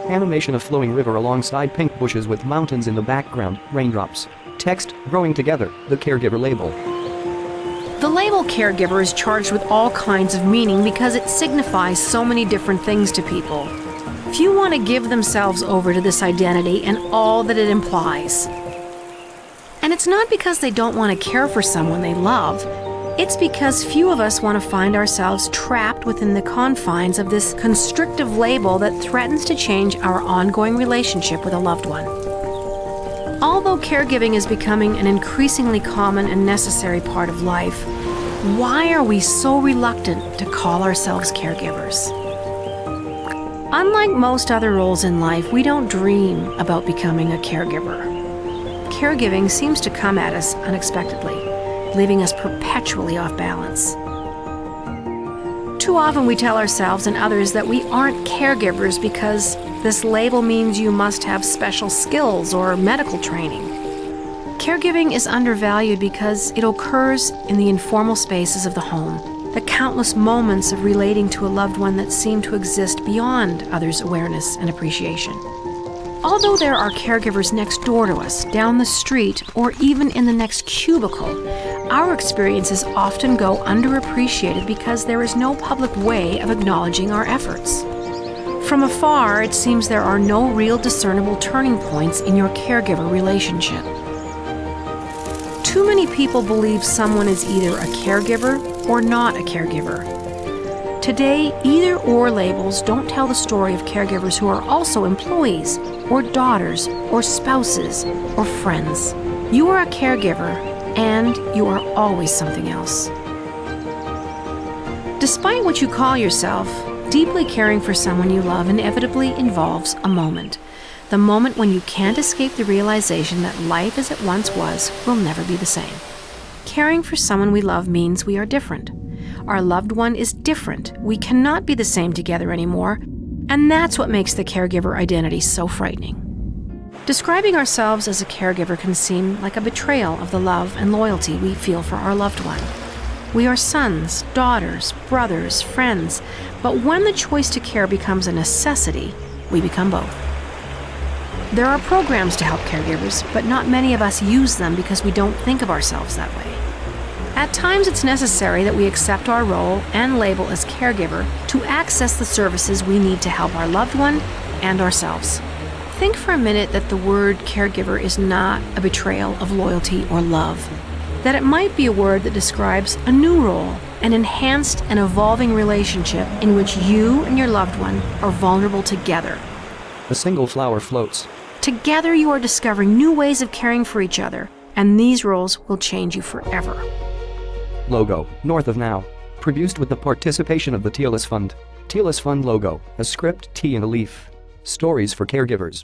Animation: a flowing river alongside pink bushes with mountains in the background, raindrops. Text: growing together, the caregiver label. The label caregiver is charged with all kinds of meaning because it signifies so many different things to people. Few want to give themselves over to this identity and all that it implies. And it's not because they don't want to care for someone they love. It's because few of us want to find ourselves trapped within the confines of this constrictive label that threatens to change our ongoing relationship with a loved one. Although caregiving is becoming an increasingly common and necessary part of life, why are we so reluctant to call ourselves caregivers? Unlike most other roles in life, we don't dream about becoming a caregiver. Caregiving seems to come at us unexpectedly, leaving us perpetually off balance. Too often we tell ourselves and others that we aren't caregivers because this label means you must have special skills or medical training. Caregiving is undervalued because it occurs in the informal spaces of the home, the countless moments of relating to a loved one that seem to exist beyond others' awareness and appreciation. Although there are caregivers next door to us, down the street, or even in the next cubicle, our experiences often go underappreciated because there is no public way of acknowledging our efforts. From afar, it seems there are no real discernible turning points in your caregiver relationship. Too many people believe someone is either a caregiver or not a caregiver. Today, either-or labels don't tell the story of caregivers who are also employees, or daughters, or spouses, or friends. You are a caregiver, and you are always something else. Despite what you call yourself, deeply caring for someone you love inevitably involves a moment. The moment when you can't escape the realization that life as it once was will never be the same. Caring for someone we love means we are different. Our loved one is different. We cannot be the same together anymore, and that's what makes the caregiver identity so frightening. Describing ourselves as a caregiver can seem like a betrayal of the love and loyalty we feel for our loved one. We are sons, daughters, brothers, friends, but when the choice to care becomes a necessity, we become both. There are programs to help caregivers, but not many of us use them because we don't think of ourselves that way. At times, it's necessary that we accept our role and label as caregiver to access the services we need to help our loved one and ourselves. Think for a minute that the word caregiver is not a betrayal of loyalty or love, that it might be a word that describes a new role, an enhanced and evolving relationship in which you and your loved one are vulnerable together. A single flower floats. Together you are discovering new ways of caring for each other, and these roles will change you forever. Logo, north of now. Produced with the participation of the TLS Fund. TLS Fund logo, a script, T in a leaf. Stories for caregivers.